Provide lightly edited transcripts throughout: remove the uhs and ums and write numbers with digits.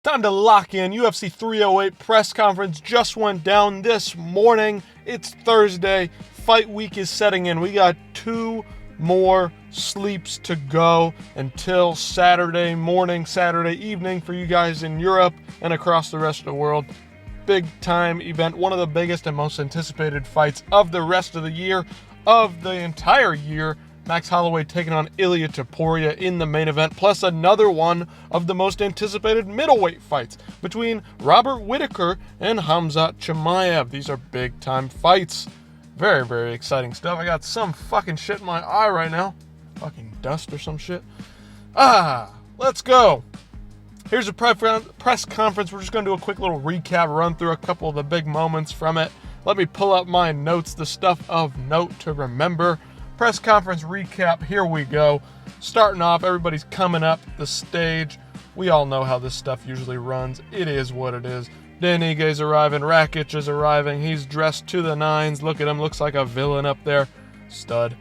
Time to lock in. UFC 308 press conference just went down this morning. It's Thursday. Fight week is setting in. We got 2 more sleeps to go until Saturday morning, Saturday evening for you guys in Europe and across the rest of the world. Big time event. One of the biggest and most anticipated fights of the rest of the year, of the entire year. Max Holloway taking on Ilia Topuria in the main event, plus another one of the most anticipated middleweight fights between Robert Whittaker and Khamzat Chimaev. These are big-time fights. Very, very exciting stuff. I got some fucking shit in my eye right now. Fucking dust or some shit. Let's go. Here's a press conference. We're just going to do a quick little recap, run through a couple of the big moments from it. Let me pull up my notes, the stuff of note to remember. Press conference recap, here we go. Starting off, everybody's coming up the stage. We all know how this stuff usually runs. It is what it is. Dan Ige's arriving, Rakic is arriving. He's dressed to the nines. Look at him, looks like a villain up there. Stud.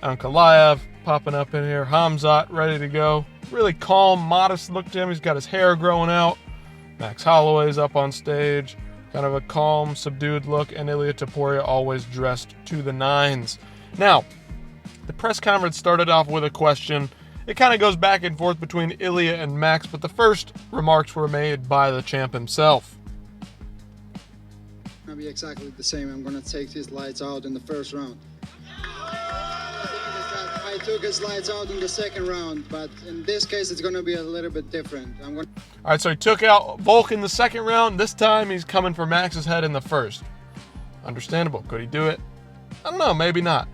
Ankalaev popping up in here. Khamzat ready to go. Really calm, modest look to him. He's got his hair growing out. Max Holloway's up on stage. Kind of a calm, subdued look. And Ilia Topuria always dressed to the nines. Now, the press conference started off with a question. It kind of goes back and forth between Ilia and Max, but the first remarks were made by the champ himself. It's going to be exactly the same. I'm going to take his lights out in the first round. I took his lights out in the second round, but in this case, it's going to be a little bit different. All right, so he took out Volk in the second round. This time, he's coming for Max's head in the first. Understandable. Could he do it? I don't know. Maybe not.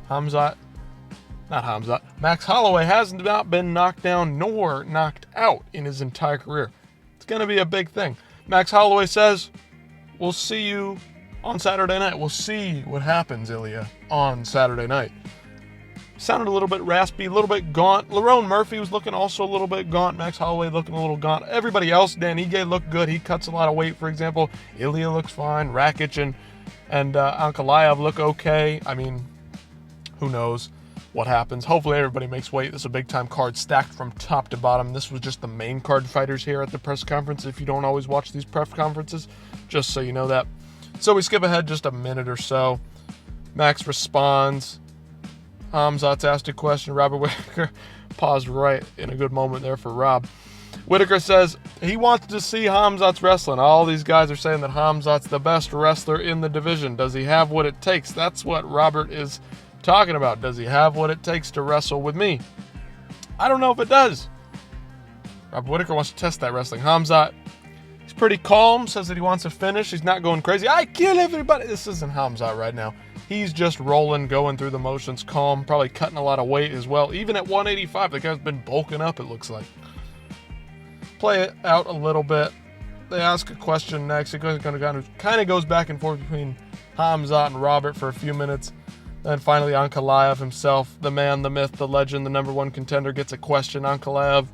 Max Holloway has not been knocked down nor knocked out in his entire career. It's going to be a big thing. Max Holloway says, we'll see you on Saturday night. We'll see what happens, Ilia, on Saturday night. Sounded a little bit raspy, a little bit gaunt. Lerone Murphy was looking also a little bit gaunt. Max Holloway looking a little gaunt. Everybody else, Dan Ige looked good. He cuts a lot of weight, for example. Ilia looks fine. Rakic and Ankalaev look okay. I mean, who knows what happens. Hopefully everybody makes weight. This is a big-time card stacked from top to bottom. This was just the main card fighters here at the press conference, if you don't always watch these press conferences, just so you know that. So we skip ahead just a minute or so. Max responds. Khamzat's asked a question. Robert Whittaker paused right in a good moment there for Rob. Whittaker says he wants to see Khamzat's wrestling. All these guys are saying that Khamzat's the best wrestler in the division. Does he have what it takes? That's what Robert is talking about. Does he have what it takes to wrestle with me? I don't know if it does. Robert Whittaker wants to test that wrestling. Khamzat, he's pretty calm, says that he wants to finish. He's not going crazy. I kill everybody. This isn't Khamzat right now. He's just rolling, going through the motions, calm, probably cutting a lot of weight as well. Even at 185, the guy's been bulking up, it looks like. Play it out a little bit. They ask a question next. It kind of goes back and forth between Khamzat and Robert for a few minutes. Then finally, Ankalaev himself, the man, the myth, the legend, the number one contender, gets a question. Ankalaev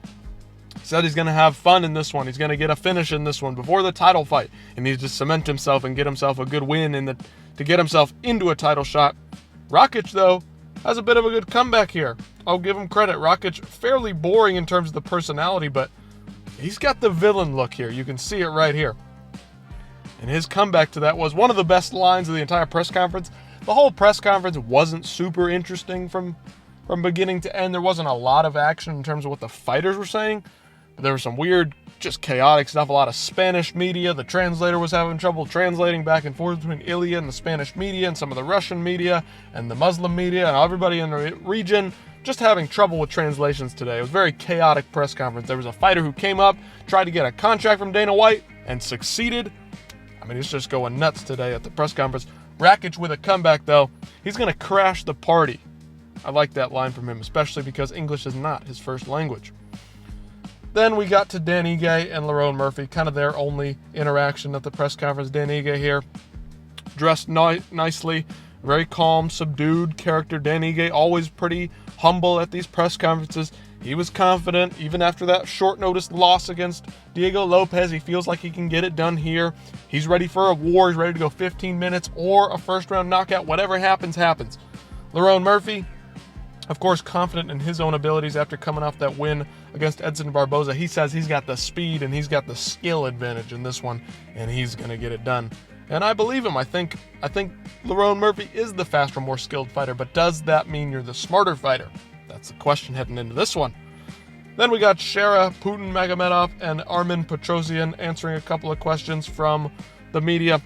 said he's going to have fun in this one. He's going to get a finish in this one before the title fight. He needs to cement himself and get himself a good win to get himself into a title shot. Rakic, though, has a bit of a good comeback here. I'll give him credit. Rakic, fairly boring in terms of the personality, but he's got the villain look here. You can see it right here. And his comeback to that was one of the best lines of the entire press conference. The whole press conference wasn't super interesting from beginning to end. There wasn't a lot of action in terms of what the fighters were saying, but there was some weird, just chaotic stuff. A lot of Spanish media. The translator was having trouble translating back and forth between Ilia and the Spanish media and some of the Russian media and the Muslim media and everybody in the region just having trouble with translations today. It was a very chaotic press conference. There was a fighter who came up, tried to get a contract from Dana White, and succeeded. I mean, it's just going nuts today at the press conference. Rakic with a comeback, though. He's going to crash the party. I like that line from him, especially because English is not his first language. Then we got to Dan Ige and Lerone Murphy, kind of their only interaction at the press conference. Dan Ige here, dressed nicely, very calm, subdued character. Dan Ige always pretty humble at these press conferences. He was confident, even after that short notice loss against Diego Lopez. He feels like he can get it done here. He's ready for a war. He's ready to go 15 minutes or a first round knockout. Whatever happens, happens. Lerone Murphy, Of course, confident in his own abilities after coming off that win against Edson Barboza. He says he's got the speed and he's got the skill advantage in this one, and he's going to get it done. And I believe him. I think Lerone Murphy is the faster, more skilled fighter, but does that mean you're the smarter fighter? That's the question heading into this one. Then we got Shera, Putin Magomedov, and Armen Petrosyan answering a couple of questions from the media.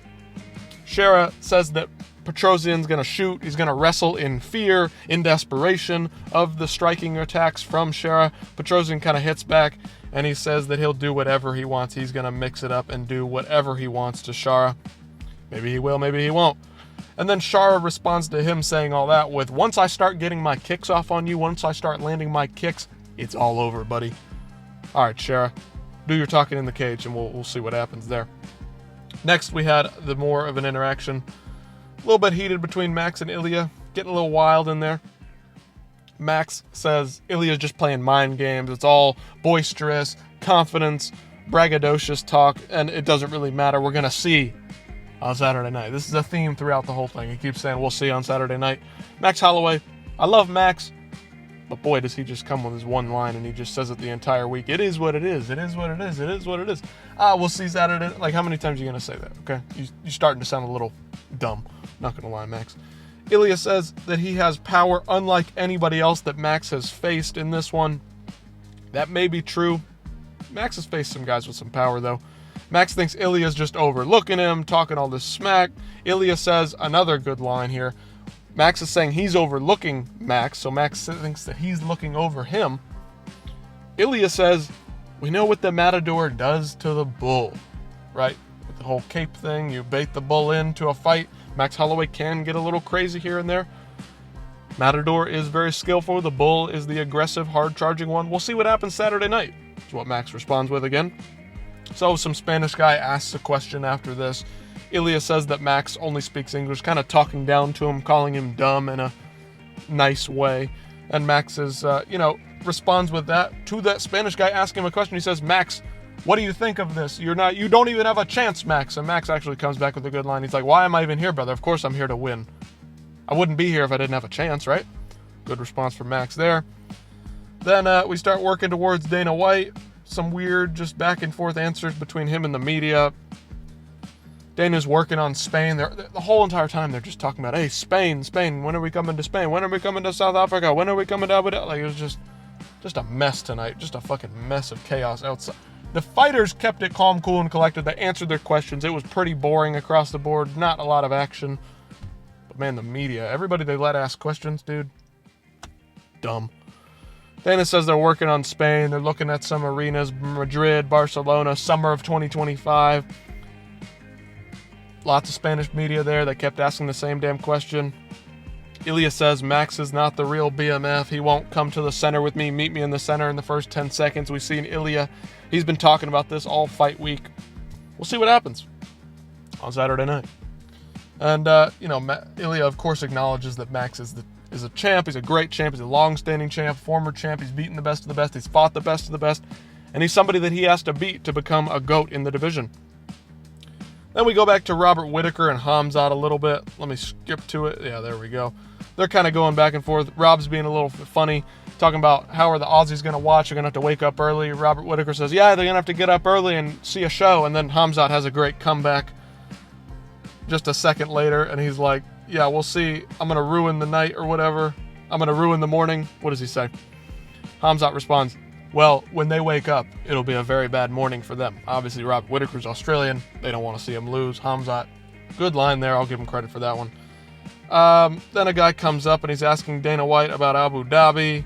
Shera says that Petrosyan's going to shoot. He's going to wrestle in fear, in desperation of the striking attacks from Shera. Petrosyan kind of hits back, and he says that he'll do whatever he wants. He's going to mix it up and do whatever he wants to Shera. Maybe he will, maybe he won't. And then Shara responds to him saying all that with, once I start getting my kicks off on you, once I start landing my kicks, it's all over, buddy. All right, Shara, do your talking in the cage, and we'll see what happens there. Next, we had the more of an interaction. A little bit heated between Max and Ilya, getting a little wild in there. Max says Ilya's just playing mind games. It's all boisterous, confidence, braggadocious talk, and it doesn't really matter. We're going to see on Saturday night. This is a theme throughout the whole thing. He keeps saying, we'll see on Saturday night. Max Holloway, I love Max, but boy, does he just come with his one line, and he just says it the entire week. It is what it is. It is what it is. It is what it is. We'll see Saturday. Like, how many times are you going to say that, okay? You're starting to sound a little dumb. Not going to lie, Max. Ilya says that he has power unlike anybody else that Max has faced in this one. That may be true. Max has faced some guys with some power, though. Max thinks Ilya's just overlooking him, talking all this smack. Ilya says another good line here. Max is saying he's overlooking Max, so Max thinks that he's looking over him. Ilya says, we know what the Matador does to the bull, right? With the whole cape thing, you bait the bull into a fight. Max Holloway can get a little crazy here and there. Matador is very skillful. The bull is the aggressive, hard-charging one. We'll see what happens Saturday night, is what Max responds with again. So some Spanish guy asks a question after this. Ilya says that Max only speaks English, kind of talking down to him, calling him dumb in a nice way. And Max is, responds with that to that Spanish guy asking him a question. He says, Max, what do you think of this? You don't even have a chance, Max. And Max actually comes back with a good line. He's like, why am I even here, brother? Of course I'm here to win. I wouldn't be here if I didn't have a chance, right? Good response from Max there. Then we start working towards Dana White. Some weird just back and forth answers between him and the media. Dana's working on Spain. The whole entire time they're just talking about, hey, Spain, when are we coming to Spain? When are we coming to South Africa? When are we coming to Abu Dhabi? Like, it was just a mess tonight. Just a fucking mess of chaos outside. The fighters kept it calm, cool, and collected. They answered their questions. It was pretty boring across the board. Not a lot of action. But man, the media, everybody they let ask questions, dude, dumb. Dana says they're working on Spain. They're looking at some arenas, Madrid, Barcelona, summer of 2025. Lots of Spanish media there that kept asking the same damn question. Ilya says Max is not the real BMF. He won't come to the center with me. Meet me in the center in the first 10 seconds. We've seen Ilya. He's been talking about this all fight week. We'll see what happens on Saturday night. And, Ilya, of course, acknowledges that Max is a champ. He's a great champ. He's a long-standing champ, former champ. He's beaten the best of the best. He's fought the best of the best. And he's somebody that he has to beat to become a GOAT in the division. Then we go back to Robert Whittaker and Khamzat a little bit. Let me skip to it. Yeah, there we go. They're kind of going back and forth. Rob's being a little funny, talking about how are the Aussies going to watch. They're going to have to wake up early. Robert Whittaker says, yeah, they're going to have to get up early and see a show. And then Khamzat has a great comeback just a second later. And he's like, yeah, we'll see. I'm going to ruin the night or whatever. I'm going to ruin the morning. What does he say? Khamzat responds, well, when they wake up, it'll be a very bad morning for them. Obviously, Robert Whittaker's Australian. They don't want to see him lose. Khamzat, good line there. I'll give him credit for that one. Then a guy comes up and he's asking Dana White about Abu Dhabi.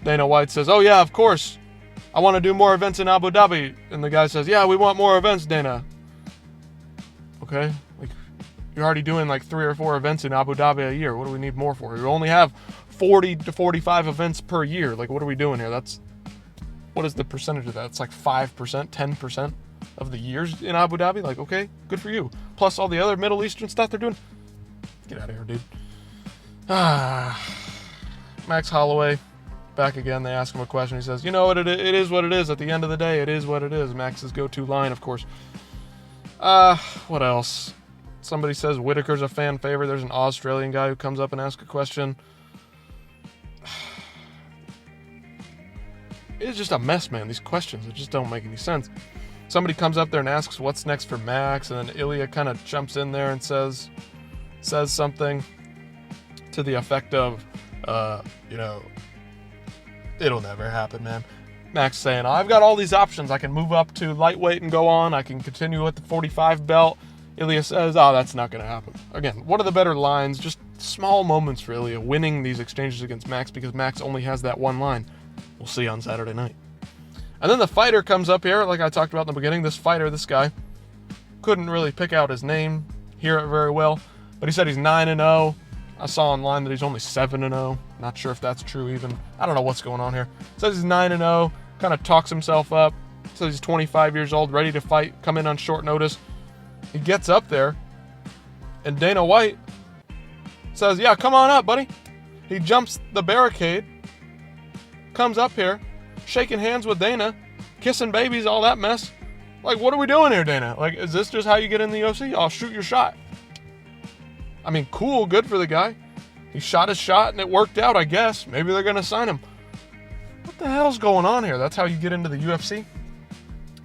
Dana White says, oh, yeah, of course. I want to do more events in Abu Dhabi. And the guy says, yeah, we want more events, Dana. Okay. You're already doing like 3 or 4 events in Abu Dhabi a year. What do we need more for? You only have 40 to 45 events per year. Like, what are we doing here? What is the percentage of that? It's like 5%, 10% of the years in Abu Dhabi. Like, okay, good for you. Plus all the other Middle Eastern stuff they're doing. Get out of here, dude. Max Holloway, back again. They ask him a question. He says, you know what, it is what it is. At the end of the day, it is what it is. Max's go-to line, of course. What else? Somebody says Whittaker's a fan favorite. There's an Australian guy who comes up and asks a question. it's just a mess, man. These questions, it just don't make any sense. Somebody comes up there and asks what's next for Max, and then Ilya kind of jumps in there and says something to the effect of, it'll never happen, man. Max saying, I've got all these options. I can move up to lightweight and go on. I can continue with the 45 belt. Ilya says, that's not going to happen. Again, one of the better lines, just small moments for Ilya winning these exchanges against Max, because Max only has that one line. We'll see on Saturday night. And then the fighter comes up here, like I talked about in the beginning. This guy, couldn't really pick out his name, hear it very well, but he said he's 9-0. I saw online that he's only 7-0. Not sure if that's true even. I don't know what's going on here. Says he's 9-0, kind of talks himself up. Says he's 25 years old, ready to fight, come in on short notice. He gets up there, and Dana White says, yeah, come on up, buddy. He jumps the barricade, comes up here, shaking hands with Dana, kissing babies, all that mess. Like, what are we doing here, Dana? Like, is this just how you get in the UFC? I'll shoot your shot. I mean, cool, good for the guy. He shot his shot, and it worked out, I guess. Maybe they're going to sign him. What the hell's going on here? That's how you get into the UFC?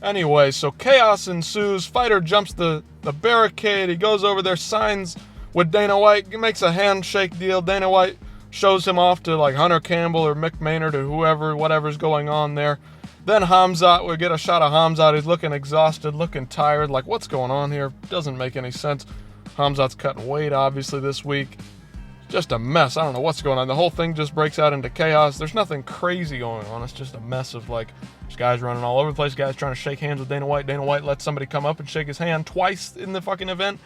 Anyway, so chaos ensues. Fighter jumps the barricade. He goes over there, signs with Dana White, makes a handshake deal. Dana White shows him off to like Hunter Campbell or Mick Maynard or whoever, whatever's going on there. Then Khamzat, we get a shot of Khamzat. He's looking exhausted, looking tired. Like, what's going on here? Doesn't make any sense. Khamzat's cutting weight, obviously, this week. Just a mess. I don't know what's going on. The whole thing just breaks out into chaos. There's nothing crazy going on. It's just a mess of, like, there's guys running all over the place, guys trying to shake hands with Dana White. Dana White lets somebody come up and shake his hand twice in the fucking event.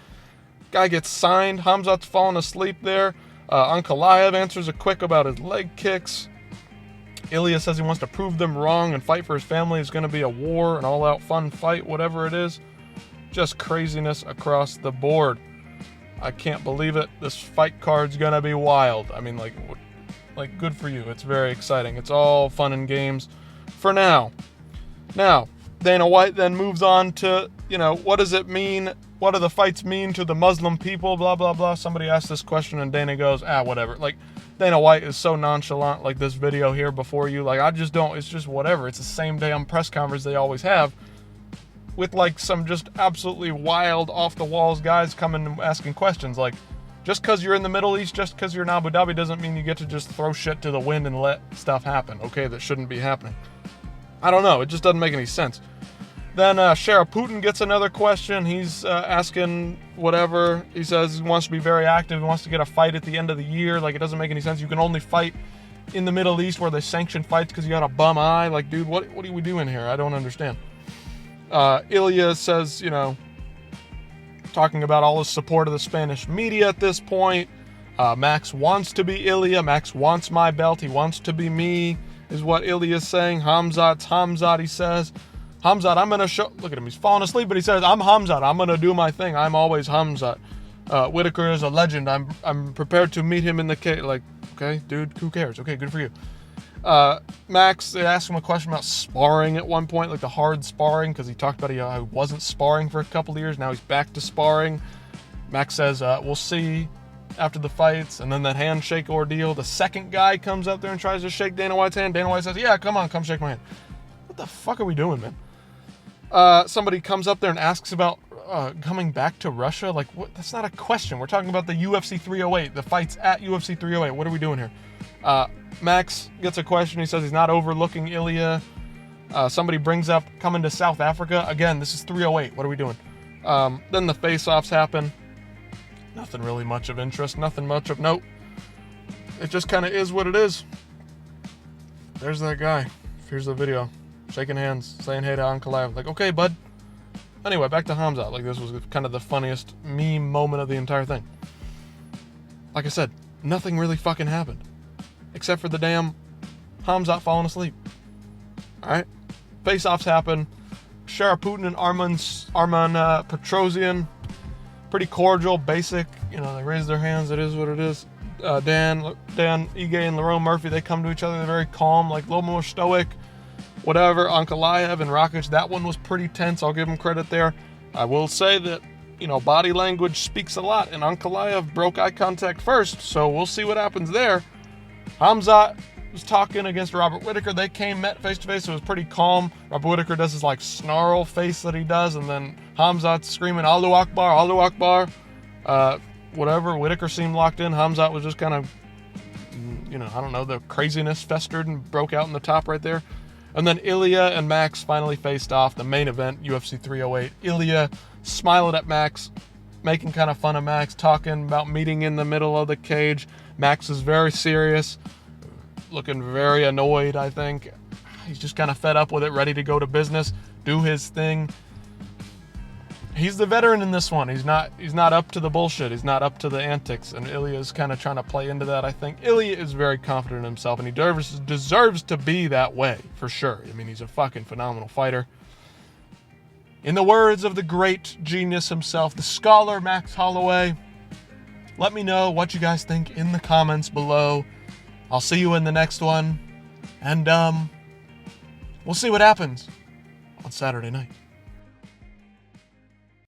Guy gets signed. Khamzat's falling asleep there. Ankalaev answers a quick about his leg kicks. Ilya says he wants to prove them wrong and fight for his family. It's going to be a war, an all-out fun fight, whatever it is. Just craziness across the board. I can't believe it. This fight card's going to be wild. I mean, like, good for you. It's very exciting. It's all fun and games for now. Now, Dana White then moves on to, what does it mean? What do the fights mean to the Muslim people? Blah, blah, blah. Somebody asked this question and Dana goes, whatever. Like, Dana White is so nonchalant, like this video here before you. Like, I just don't, it's just whatever. It's the same damn press conference they always have with, like, some just absolutely wild, off-the-walls guys coming and asking questions. Like, just because you're in the Middle East, just because you're in Abu Dhabi doesn't mean you get to just throw shit to the wind and let stuff happen, okay, that shouldn't be happening. I don't know. It just doesn't make any sense. Then Sharapoutin gets another question. He's asking whatever. He says he wants to be very active. He wants to get a fight at the end of the year. Like, it doesn't make any sense. You can only fight in the Middle East where they sanction fights because you got a bum eye. Like, dude, what are we doing here? I don't understand. Ilya says, talking about all his support of the Spanish media at this point. Max wants to be Ilya. Max wants my belt. He wants to be me, is what Ilya's saying. Khamzat's Khamzat, he says. Khamzat, I'm going to show... Look at him. He's falling asleep, but he says, I'm Khamzat. I'm going to do my thing. I'm always Khamzat. Whitaker is a legend. I'm prepared to meet him in the cage. Like, okay, dude, who cares? Okay, good for you. Max, they asked him a question about sparring at one point, like the hard sparring, because he talked about he wasn't sparring for a couple of years. Now he's back to sparring. Max says, we'll see after the fights. And then that handshake ordeal. The second guy comes up there and tries to shake Dana White's hand. Dana White says, yeah, come on, come shake my hand. What the fuck are we doing, man? Somebody comes up there and asks about coming back to Russia. Like, what? That's not a question. We're talking about the UFC 308, the fights at UFC 308. What are we doing here? Max gets a question. He says he's not overlooking Ilya. Somebody brings up coming to South Africa. Again, this is 308. What are we doing? Then the face-offs happen. Nothing really much of interest. Nothing much of note. It just kind of is what it is. There's that guy. Here's the video. Shaking hands, saying hey to Ankalaev. Like, okay, bud. Anyway, back to Khamzat. Like, this was kind of the funniest meme moment of the entire thing. Like I said, nothing really fucking happened. Except for the damn Khamzat falling asleep. Alright? Face-offs happen. Sharapoutin and Arman Petrosyan. Pretty cordial, basic. They raise their hands. It is what it is. Dan, Ige, and Lerone Murphy, they come to each other. They're very calm, like a little more stoic. Whatever. Ankalaev and Rakic, that one was pretty tense. I'll give him credit there. I will say that, body language speaks a lot, and Ankalaev broke eye contact first, so we'll see what happens there. Khamzat was talking against Robert Whittaker. They met face to face. It was pretty calm. Robert Whittaker does his like snarl face that he does, and then Khamzat's screaming Allahu Akbar, Allahu Akbar. Whatever. Whittaker seemed locked in. Khamzat was just kind of, I don't know, the craziness festered and broke out in the top right there. And then Ilya and Max finally faced off, the main event, UFC 308. Ilya smiling at Max, making kind of fun of Max, talking about meeting in the middle of the cage. Max is very serious, looking very annoyed, I think. He's just kind of fed up with it, ready to go to business, do his thing. He's the veteran in this one. He's not up to the bullshit. He's not up to the antics, and Ilya's kind of trying to play into that, I think. Ilya is very confident in himself, and he deserves to be that way, for sure. I mean, he's a fucking phenomenal fighter. In the words of the great genius himself, the scholar Max Holloway, let me know what you guys think in the comments below. I'll see you in the next one, and we'll see what happens on Saturday night.